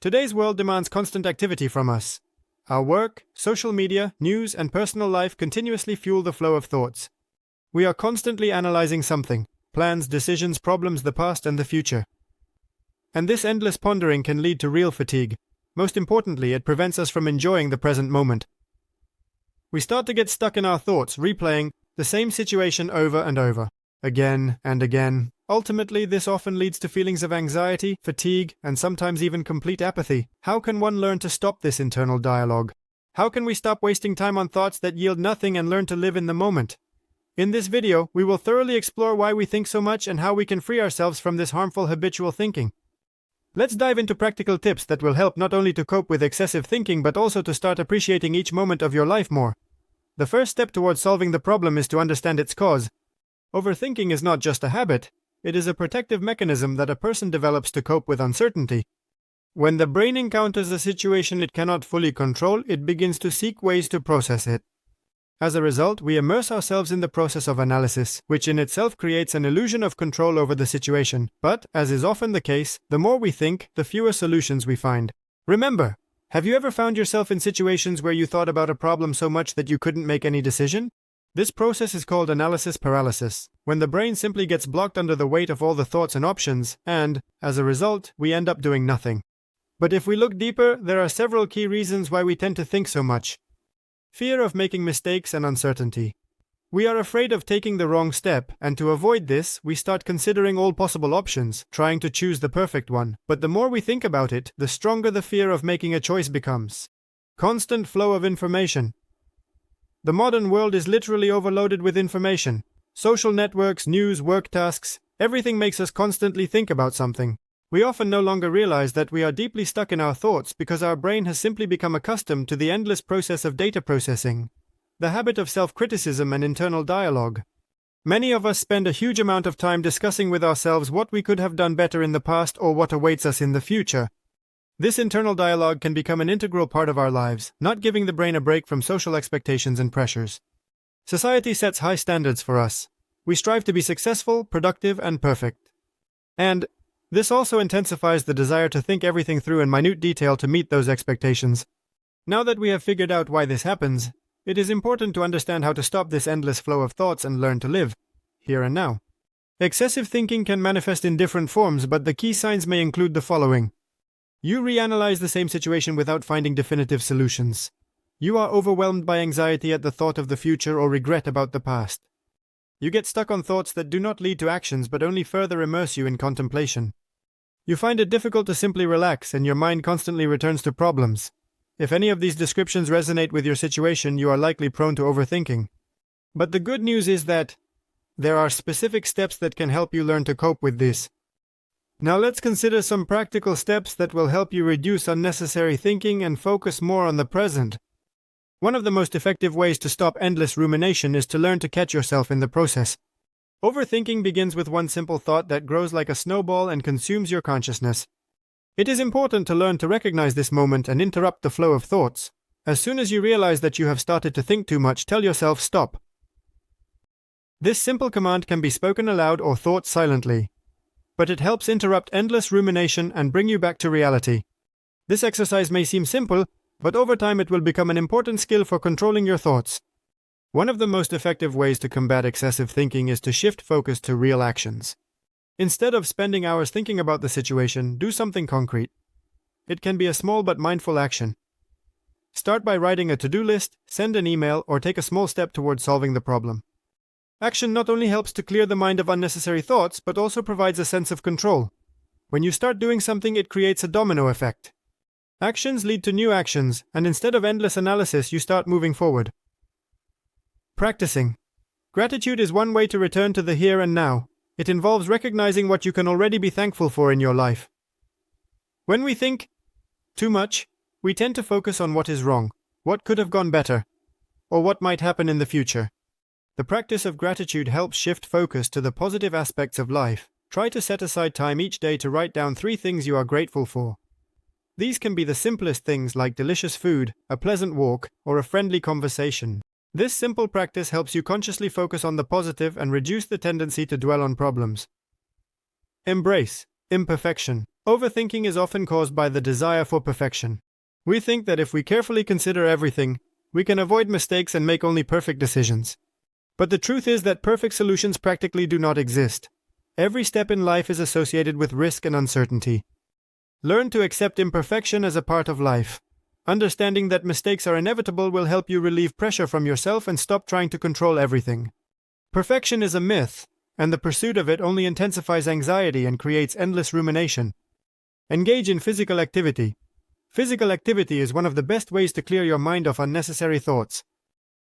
Today's world demands constant activity from us. Our work, social media, news, and personal life continuously fuel the flow of thoughts. We are constantly analyzing something: plans, decisions, problems, the past, and the future. And this endless pondering can lead to real fatigue. Most importantly, it prevents us from enjoying the present moment. We start to get stuck in our thoughts, replaying the same situation over and over, again and again. Ultimately, this often leads to feelings of anxiety, fatigue, and sometimes even complete apathy. How can one learn to stop this internal dialogue? How can we stop wasting time on thoughts that yield nothing and learn to live in the moment? In this video, we will thoroughly explore why we think so much and how we can free ourselves from this harmful habitual thinking. Let's dive into practical tips that will help not only to cope with excessive thinking but also to start appreciating each moment of your life more. The first step towards solving the problem is to understand its cause. Overthinking is not just a habit, it is a protective mechanism that a person develops to cope with uncertainty. When the brain encounters a situation it cannot fully control, it begins to seek ways to process it. As a result, we immerse ourselves in the process of analysis, which in itself creates an illusion of control over the situation. But, as is often the case, the more we think, the fewer solutions we find. Remember, have you ever found yourself in situations where you thought about a problem so much that you couldn't make any decision? This process is called analysis paralysis, when the brain simply gets blocked under the weight of all the thoughts and options, and, as a result, we end up doing nothing. But if we look deeper, there are several key reasons why we tend to think so much. Fear of making mistakes and uncertainty. We are afraid of taking the wrong step, and to avoid this, we start considering all possible options, trying to choose the perfect one. But the more we think about it, the stronger the fear of making a choice becomes. Constant flow of information. The modern world is literally overloaded with information. Social networks, news, work tasks, everything makes us constantly think about something. We often no longer realize that we are deeply stuck in our thoughts because our brain has simply become accustomed to the endless process of data processing, the habit of self-criticism and internal dialogue. Many of us spend a huge amount of time discussing with ourselves what we could have done better in the past or what awaits us in the future. This internal dialogue can become an integral part of our lives, not giving the brain a break from social expectations and pressures. Society sets high standards for us. We strive to be successful, productive, and perfect. And this also intensifies the desire to think everything through in minute detail to meet those expectations. Now that we have figured out why this happens, it is important to understand how to stop this endless flow of thoughts and learn to live here and now. Excessive thinking can manifest in different forms, but the key signs may include the following. You reanalyze the same situation without finding definitive solutions. You are overwhelmed by anxiety at the thought of the future or regret about the past. You get stuck on thoughts that do not lead to actions but only further immerse you in contemplation. You find it difficult to simply relax and your mind constantly returns to problems. If any of these descriptions resonate with your situation, you are likely prone to overthinking. But the good news is that there are specific steps that can help you learn to cope with this. Now let's consider some practical steps that will help you reduce unnecessary thinking and focus more on the present. One of the most effective ways to stop endless rumination is to learn to catch yourself in the process. Overthinking begins with one simple thought that grows like a snowball and consumes your consciousness. It is important to learn to recognize this moment and interrupt the flow of thoughts. As soon as you realize that you have started to think too much, tell yourself stop. This simple command can be spoken aloud or thought silently, but it helps interrupt endless rumination and bring you back to reality. This exercise may seem simple, but over time it will become an important skill for controlling your thoughts. One of the most effective ways to combat excessive thinking is to shift focus to real actions. Instead of spending hours thinking about the situation, do something concrete. It can be a small but mindful action. Start by writing a to-do list, send an email, or take a small step towards solving the problem. Action not only helps to clear the mind of unnecessary thoughts, but also provides a sense of control. When you start doing something, it creates a domino effect. Actions lead to new actions, and instead of endless analysis, you start moving forward. Practicing. Gratitude is one way to return to the here and now. It involves recognizing what you can already be thankful for in your life. When we think too much, we tend to focus on what is wrong, what could have gone better, or what might happen in the future. The practice of gratitude helps shift focus to the positive aspects of life. Try to set aside time each day to write down 3 things you are grateful for. These can be the simplest things like delicious food, a pleasant walk, or a friendly conversation. This simple practice helps you consciously focus on the positive and reduce the tendency to dwell on problems. Embrace imperfection. Overthinking is often caused by the desire for perfection. We think that if we carefully consider everything, we can avoid mistakes and make only perfect decisions. But the truth is that perfect solutions practically do not exist. Every step in life is associated with risk and uncertainty. Learn to accept imperfection as a part of life. Understanding that mistakes are inevitable will help you relieve pressure from yourself and stop trying to control everything. Perfection is a myth, and the pursuit of it only intensifies anxiety and creates endless rumination. Engage in physical activity. Physical activity is one of the best ways to clear your mind of unnecessary thoughts.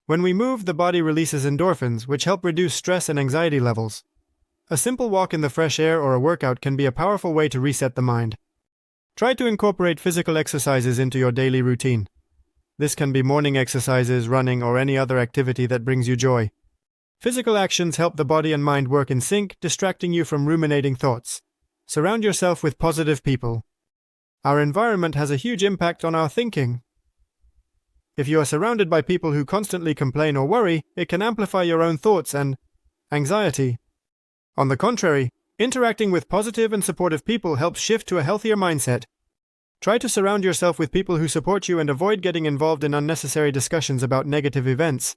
When we move, the body releases endorphins, which help reduce stress and anxiety levels. A simple walk in the fresh air or a workout can be a powerful way to reset the mind. Try to incorporate physical exercises into your daily routine. This can be morning exercises, running, or any other activity that brings you joy. Physical actions help the body and mind work in sync, distracting you from ruminating thoughts. Surround yourself with positive people. Our environment has a huge impact on our thinking. If you are surrounded by people who constantly complain or worry, it can amplify your own thoughts and anxiety. On the contrary, interacting with positive and supportive people helps shift to a healthier mindset. Try to surround yourself with people who support you and avoid getting involved in unnecessary discussions about negative events.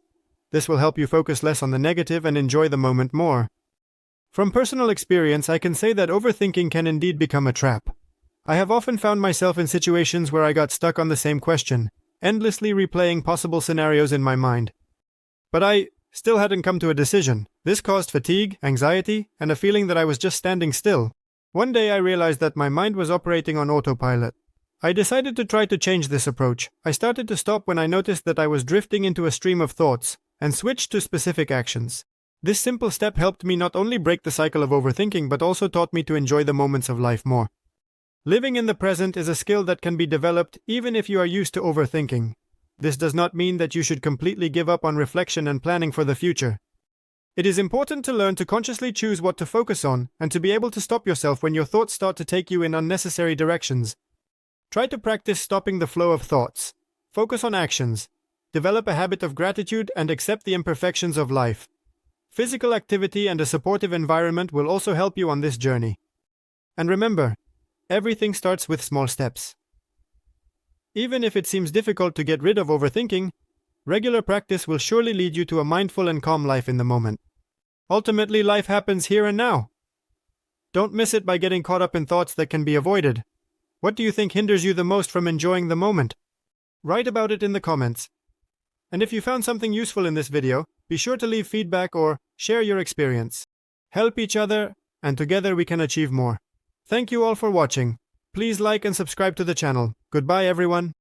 This will help you focus less on the negative and enjoy the moment more. From personal experience, I can say that overthinking can indeed become a trap. I have often found myself in situations where I got stuck on the same question, endlessly replaying possible scenarios in my mind. But I still hadn't come to a decision. This caused fatigue, anxiety, and a feeling that I was just standing still. One day I realized that my mind was operating on autopilot. I decided to try to change this approach. I started to stop when I noticed that I was drifting into a stream of thoughts, and switched to specific actions. This simple step helped me not only break the cycle of overthinking but also taught me to enjoy the moments of life more. Living in the present is a skill that can be developed even if you are used to overthinking. This does not mean that you should completely give up on reflection and planning for the future. It is important to learn to consciously choose what to focus on and to be able to stop yourself when your thoughts start to take you in unnecessary directions. Try to practice stopping the flow of thoughts. Focus on actions. Develop a habit of gratitude and accept the imperfections of life. Physical activity and a supportive environment will also help you on this journey. And remember, everything starts with small steps. Even if it seems difficult to get rid of overthinking, regular practice will surely lead you to a mindful and calm life in the moment. Ultimately, life happens here and now. Don't miss it by getting caught up in thoughts that can be avoided. What do you think hinders you the most from enjoying the moment? Write about it in the comments. And if you found something useful in this video, be sure to leave feedback or share your experience. Help each other, and together we can achieve more. Thank you all for watching. Please like and subscribe to the channel. Goodbye everyone.